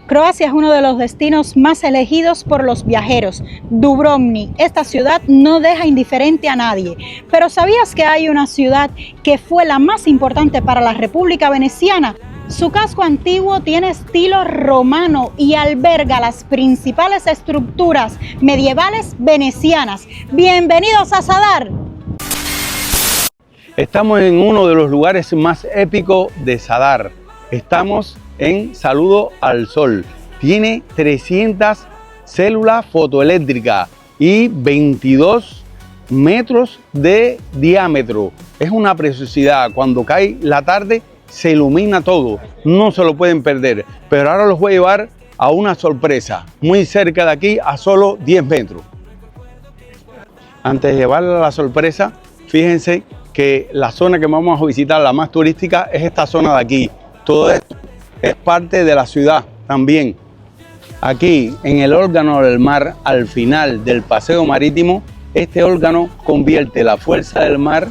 Croacia es uno de los destinos más elegidos por los viajeros. Dubrovnik, esta ciudad no deja indiferente a nadie. Pero ¿sabías que hay una ciudad que fue la más importante para la República Veneciana? Su casco antiguo tiene estilo romano y alberga las principales estructuras medievales venecianas. ¡Bienvenidos a Zadar! Estamos en uno de los lugares más épicos de Zadar. Estamos en Saludo al Sol. Tiene 300 células fotoeléctricas y 22 metros de diámetro. Es una preciosidad. Cuando cae la tarde se ilumina todo. No se lo pueden perder. Pero ahora los voy a llevar a una sorpresa. Muy cerca de aquí, a solo 10 metros. Antes de llevarla a la sorpresa, fíjense que la zona que vamos a visitar, la más turística, es esta zona de aquí. Todo esto es parte de la ciudad también. Aquí, en el órgano del mar, al final del paseo marítimo, este órgano convierte la fuerza del mar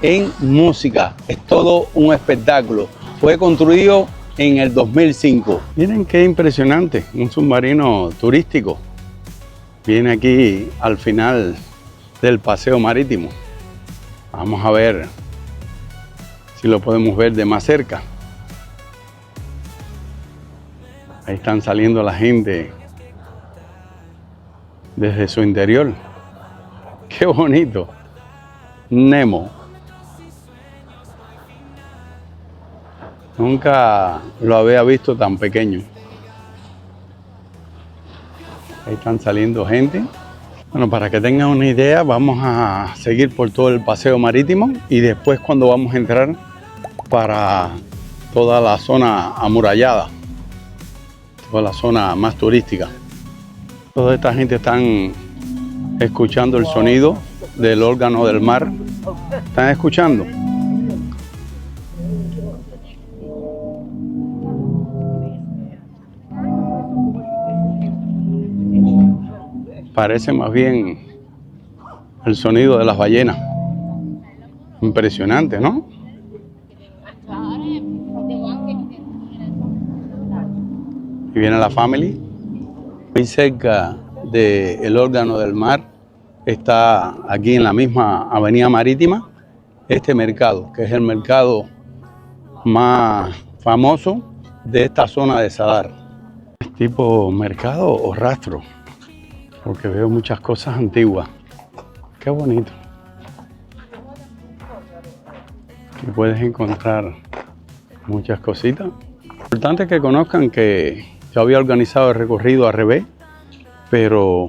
en música. Es todo un espectáculo. Fue construido en el 2005. Miren qué impresionante, un submarino turístico. Viene aquí al final del paseo marítimo. Vamos a ver si lo podemos ver de más cerca. Ahí están saliendo la gente desde su interior. ¡Qué bonito! Nemo. Nunca lo había visto tan pequeño. Ahí están saliendo gente. Bueno, para que tengan una idea, vamos a seguir por todo el paseo marítimo y después cuando vamos a entrar para toda la zona amurallada, toda la zona más turística. Toda esta gente están escuchando el sonido del órgano del mar. ¿Están escuchando? Parece más bien el sonido de las ballenas. Impresionante, ¿no? Y viene la family. Muy cerca del órgano del mar está aquí en la misma avenida marítima este mercado, que es el mercado más famoso de esta zona de Zadar. ¿Es tipo mercado o rastro? Porque veo muchas cosas antiguas. Qué bonito. Aquí puedes encontrar muchas cositas. Importante que conozcan que yo había organizado el recorrido al revés, pero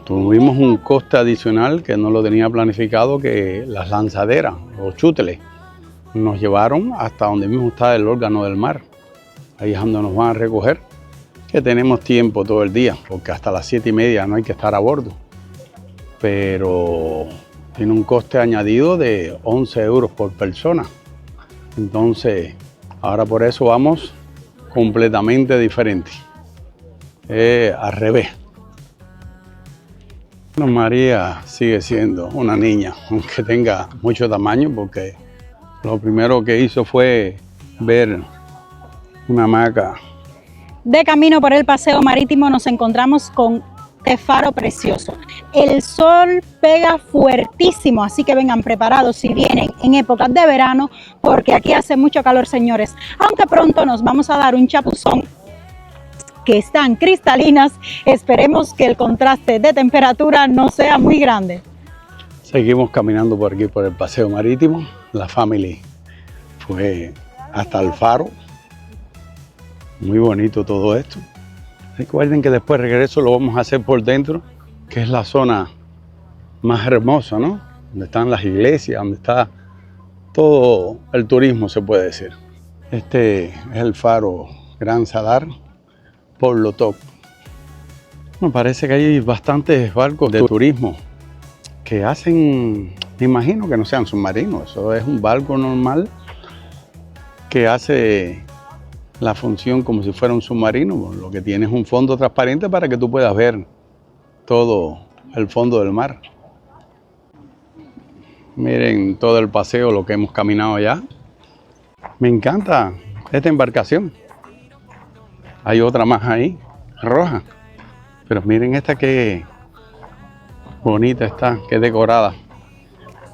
tuvimos un coste adicional que no lo tenía planificado, que las lanzaderas, los chúteles, nos llevaron hasta donde mismo está el órgano del mar. Ahí es donde nos van a recoger, que tenemos tiempo todo el día, porque hasta las 7:30 no hay que estar a bordo. Pero tiene un coste añadido de 11 euros por persona. Entonces, ahora por eso vamos completamente diferente. Al revés. Bueno, María sigue siendo una niña, aunque tenga mucho tamaño, porque lo primero que hizo fue ver una hamaca. De camino por el paseo marítimo nos encontramos con este faro precioso. El sol pega fuertísimo, así que vengan preparados si vienen en épocas de verano, porque aquí hace mucho calor, señores. Aunque pronto nos vamos a dar un chapuzón, que están cristalinas. Esperemos que el contraste de temperatura no sea muy grande. Seguimos caminando por aquí por el paseo marítimo. La family fue hasta el faro. Muy bonito todo esto. Recuerden que después regreso lo vamos a hacer por dentro, que es la zona más hermosa, ¿no? Donde están las iglesias, donde está todo el turismo, se puede decir. Este es el faro Gran Zadar por Lotov. Me parece que hay bastantes barcos de turismo que hacen, me imagino que no sean submarinos, eso es un barco normal que hace la función como si fuera un submarino. Lo que tiene es un fondo transparente para que tú puedas ver todo el fondo del mar. Miren todo el paseo, lo que hemos caminado ya. Me encanta esta embarcación. Hay otra más ahí, roja. Pero miren esta que bonita está, que decorada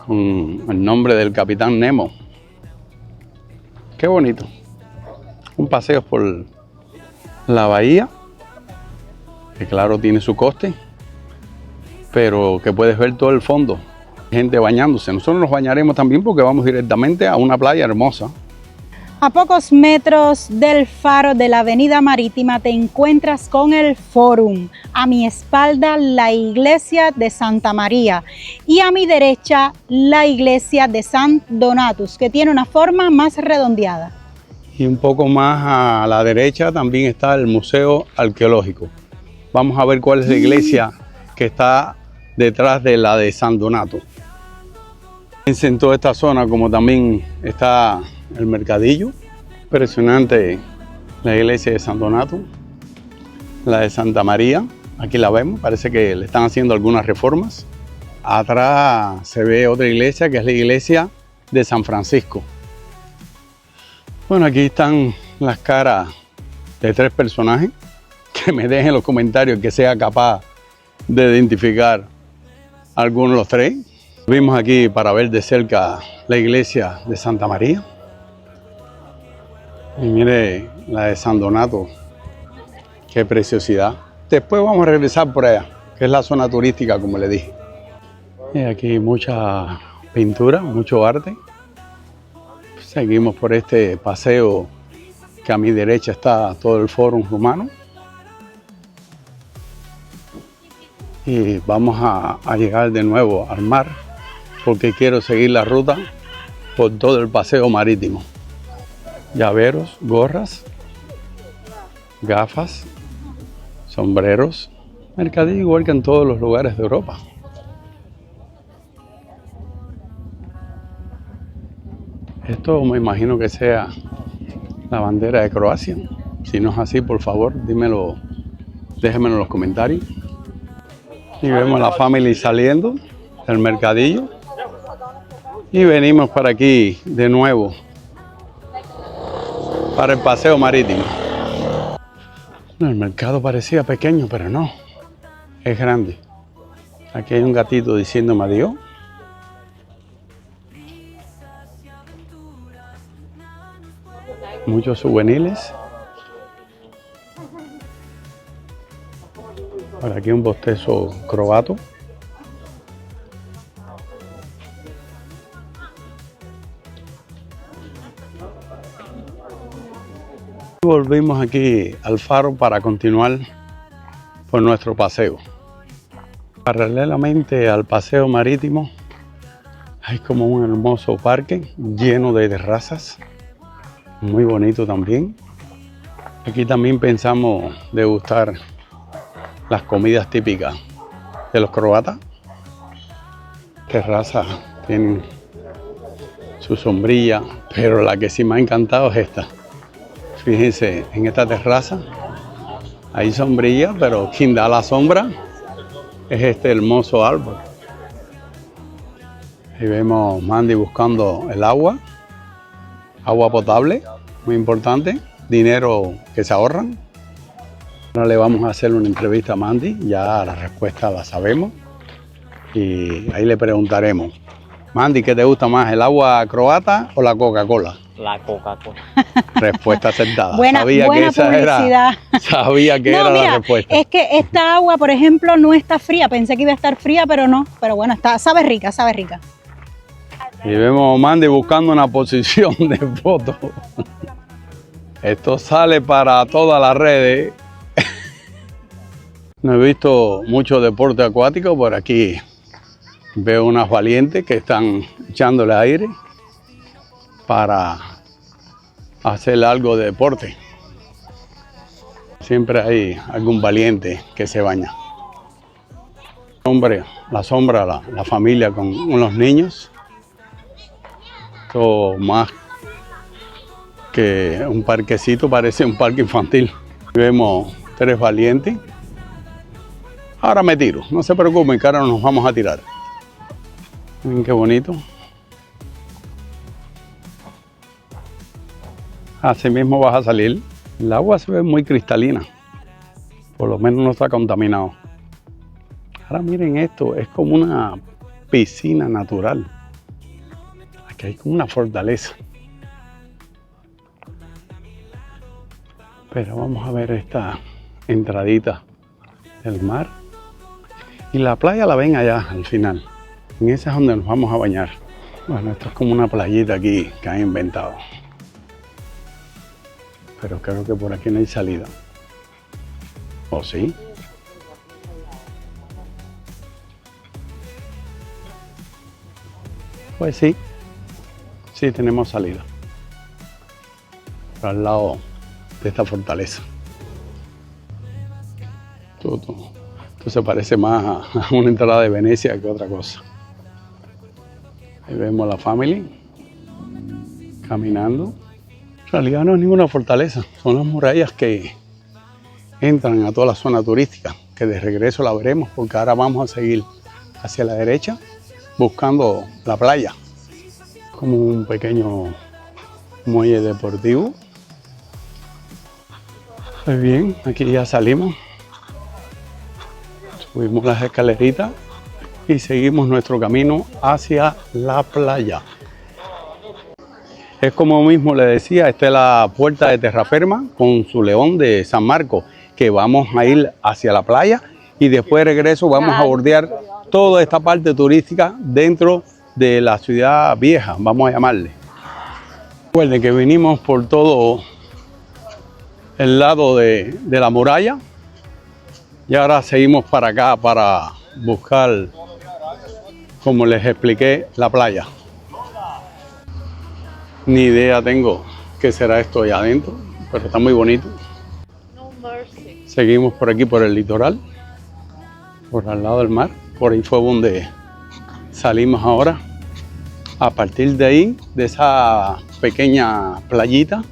con el nombre del Capitán Nemo. Qué bonito. Un paseo por la bahía, que claro tiene su coste, pero que puedes ver todo el fondo. Gente bañándose. Nosotros nos bañaremos también porque vamos directamente a una playa hermosa. A pocos metros del faro de la avenida Marítima te encuentras con el Fórum. A mi espalda la iglesia de Santa María y a mi derecha la iglesia de San Donatus, que tiene una forma más redondeada. Y un poco más a la derecha también está el Museo Arqueológico. Vamos a ver cuál es la iglesia que está detrás de la de San Donato. En toda esta zona, como también está el mercadillo, impresionante la iglesia de San Donato, la de Santa María, aquí la vemos, parece que le están haciendo algunas reformas. Atrás se ve otra iglesia que es la iglesia de San Francisco. Bueno, aquí están las caras de 3 personajes, que me dejen en los comentarios que sea capaz de identificar alguno de los 3. Vimos aquí para ver de cerca la iglesia de Santa María. Y mire la de San Donato, qué preciosidad. Después vamos a regresar por allá, que es la zona turística, como le dije. Y aquí mucha pintura, mucho arte. Seguimos por este paseo que a mi derecha está todo el Fórum Romano. Y vamos a llegar de nuevo al mar porque quiero seguir la ruta por todo el paseo marítimo. Llaveros, gorras, gafas, sombreros, mercadillo igual que en todos los lugares de Europa. Esto me imagino que sea la bandera de Croacia. Si no es así, por favor, dímelo, déjenmelo en los comentarios. Y vemos a la family saliendo del mercadillo. Y venimos para aquí de nuevo, para el paseo marítimo. El mercado parecía pequeño, pero no, es grande. Aquí hay un gatito diciéndome adiós. Muchos juveniles. Por aquí un bostezo croato. Volvimos aquí al faro para continuar por nuestro paseo. Paralelamente al paseo marítimo hay como un hermoso parque lleno de terrazas, muy bonito también. Aquí también pensamos degustar las comidas típicas de los croatas. Terrazas tienen su sombrilla, pero la que sí me ha encantado es esta. Fíjense, en esta terraza hay sombrilla, pero quien da la sombra es este hermoso árbol. Ahí vemos Mandy buscando el agua potable, muy importante, dinero que se ahorran. Ahora le vamos a hacer una entrevista a Mandy, ya la respuesta la sabemos y ahí le preguntaremos. Mandy, ¿qué te gusta más, el agua croata o la Coca-Cola? La Coca-Cola. Respuesta acertada. Buena publicidad. Sabía que era la respuesta. Es que esta agua, por ejemplo, no está fría. Pensé que iba a estar fría, pero no. Pero bueno, sabe rica, sabe rica. Y vemos a Mandy buscando una posición de foto. Esto sale para todas las redes. No he visto mucho deporte acuático por aquí. Veo unas valientes que están echándole aire para hacer algo de deporte. Siempre hay algún valiente que se baña. Hombre, la sombra, la familia con unos niños. Todo más que un parquecito, parece un parque infantil. Vemos 3 valientes. Ahora me tiro, no se preocupen que ahora nos vamos a tirar. Miren qué bonito. Así mismo vas a salir. El agua se ve muy cristalina, por lo menos no está contaminado. Ahora miren esto, es como una piscina natural. Aquí hay como una fortaleza. Pero vamos a ver esta entradita del mar. Y la playa la ven allá al final. En esa es donde nos vamos a bañar. Bueno, esto es como una playita aquí que han inventado. Pero creo que por aquí no hay salida. ¿O sí? Pues sí. Sí tenemos salida. Al lado de esta fortaleza. Esto se parece más a una entrada de Venecia que otra cosa. Ahí vemos a la family caminando. En realidad no es ninguna fortaleza, son las murallas que entran a toda la zona turística, que de regreso la veremos porque ahora vamos a seguir hacia la derecha buscando la playa, como un pequeño muelle deportivo. Pues bien, aquí ya salimos, subimos las escaleritas y seguimos nuestro camino hacia la playa. Es como mismo le decía, esta es la puerta de Terraferma con su león de San Marcos, que vamos a ir hacia la playa y después de regreso vamos a bordear toda esta parte turística dentro de la ciudad vieja, vamos a llamarle. Recuerden que vinimos por todo el lado de la muralla y ahora seguimos para acá para buscar, como les expliqué, la playa. Ni idea tengo qué será esto allá adentro, pero está muy bonito. Seguimos por aquí, por el litoral, por al lado del mar. Por ahí fue donde salimos ahora. A partir de ahí, de esa pequeña playita,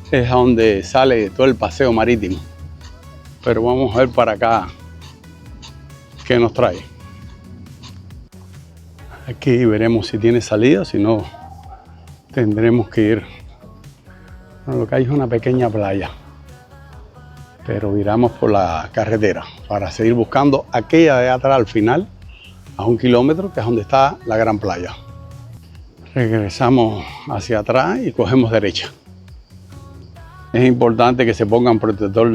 es a donde sale todo el paseo marítimo. Pero vamos a ver para acá qué nos trae. Aquí veremos si tiene salida, si no tendremos que ir. Bueno, lo que hay es una pequeña playa, pero viramos por la carretera para seguir buscando aquella de atrás al final, a 1 kilómetro, que es donde está la gran playa. Regresamos hacia atrás y cogemos derecha. Es importante que se pongan protector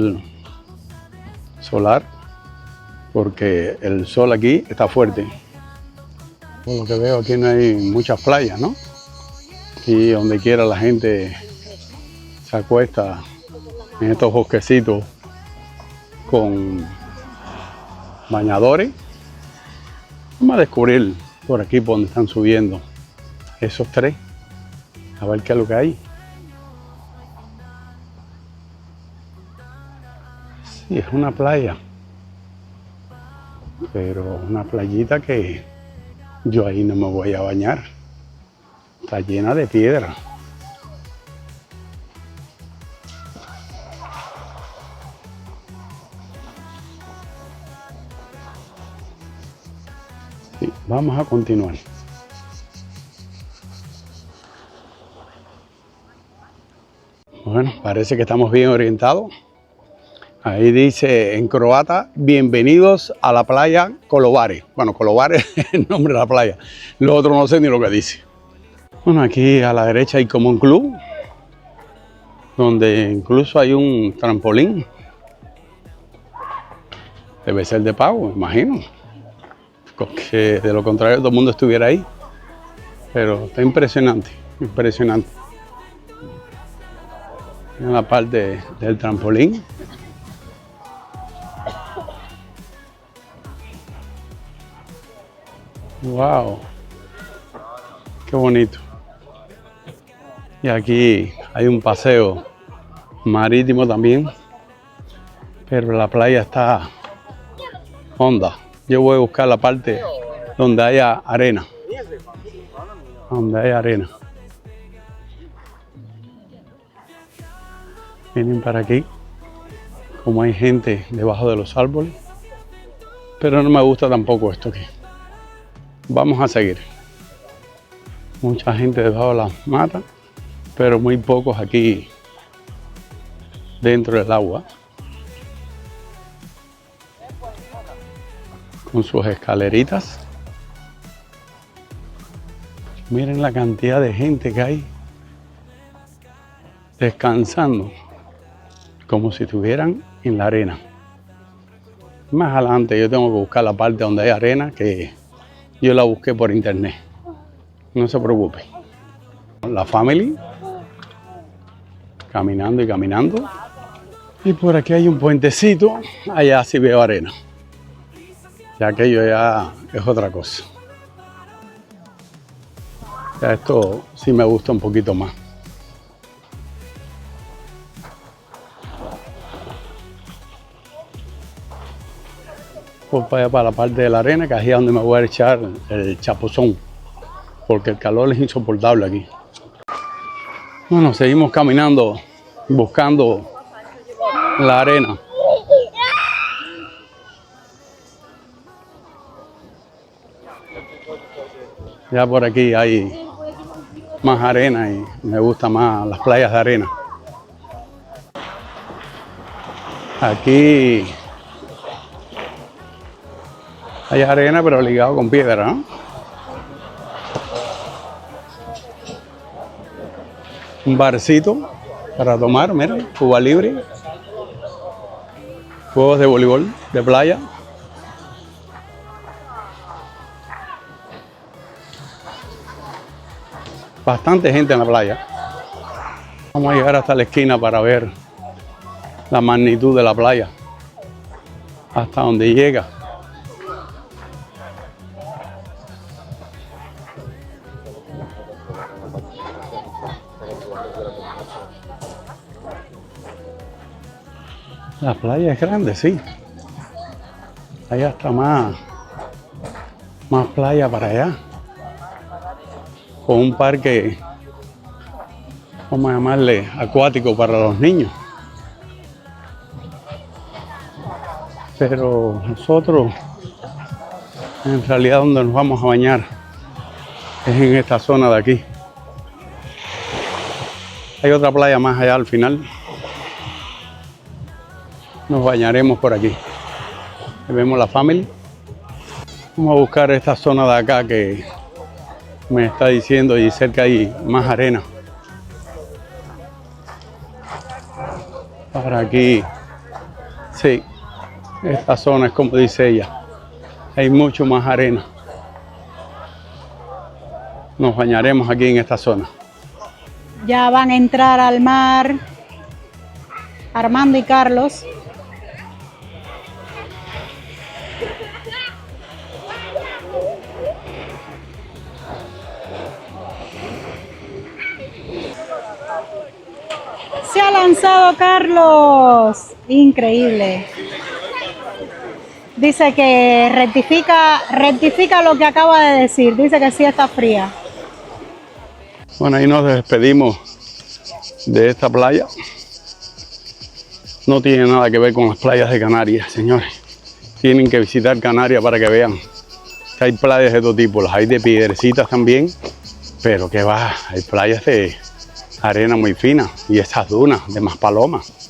solar porque el sol aquí está fuerte. Por lo que veo, aquí no hay muchas playas, ¿no? Y donde quiera la gente se acuesta en estos bosquecitos con bañadores. Vamos a descubrir por aquí por donde están subiendo esos tres, a ver qué es lo que hay. Sí, es una playa, pero una playita que yo ahí no me voy a bañar. Está llena de piedra. Sí, vamos a continuar. Bueno, parece que estamos bien orientados. Ahí dice en croata, bienvenidos a la playa Kolovare. Bueno, Kolovare es el nombre de la playa. Lo otro no sé ni lo que dice. Bueno, aquí a la derecha hay como un club, donde incluso hay un trampolín. Debe ser de pago, me imagino. Porque de lo contrario todo el mundo estuviera ahí. Pero está impresionante, impresionante. En la parte del trampolín. Wow, qué bonito. Y aquí hay un paseo marítimo también, pero la playa está honda. Yo voy a buscar la parte donde haya arena. Donde haya arena. Vienen para aquí, como hay gente debajo de los árboles, pero no me gusta tampoco esto aquí. Vamos a seguir. Mucha gente debajo de las matas, pero muy pocos aquí dentro del agua, con sus escaleritas. Miren la cantidad de gente que hay descansando, como si estuvieran en la arena. Más adelante yo tengo que buscar la parte donde hay arena, que yo la busqué por internet. No se preocupe. La family, caminando y caminando. Y por aquí hay un puentecito, allá sí veo arena. Ya aquello ya es otra cosa. Ya esto sí me gusta un poquito más. Pues para allá, para la parte de la arena, que es donde me voy a echar el chapuzón, porque el calor es insoportable aquí. Bueno, seguimos caminando, buscando la arena. Ya por aquí hay más arena y me gustan más las playas de arena. Aquí hay arena, pero ligado con piedra, ¿no? Un barcito para tomar, mira, Cuba Libre. Juegos de voleibol de playa. Bastante gente en la playa. Vamos a llegar hasta la esquina para ver la magnitud de la playa. Hasta donde llega. La playa es grande, sí. Hay hasta más playa para allá. Con un parque, vamos a llamarle acuático para los niños. Pero nosotros, en realidad, donde nos vamos a bañar es en esta zona de aquí. Hay otra playa más allá al final. Nos bañaremos por aquí. Ahí vemos la family. Vamos a buscar esta zona de acá que me está diciendo, y cerca hay más arena. Para aquí, sí, esta zona es como dice ella, hay mucho más arena. Nos bañaremos aquí en esta zona. Ya van a entrar al mar Armando y Carlos. Se ha lanzado Carlos. Increíble. Dice que rectifica lo que acaba de decir. Dice que sí está fría. Bueno, ahí nos despedimos de esta playa. No tiene nada que ver con las playas de Canarias, señores. Tienen que visitar Canarias para que vean que hay playas de todo tipo. Las hay de piedrecitas también, pero que va, hay playas de arena muy fina y estas dunas de Maspalomas.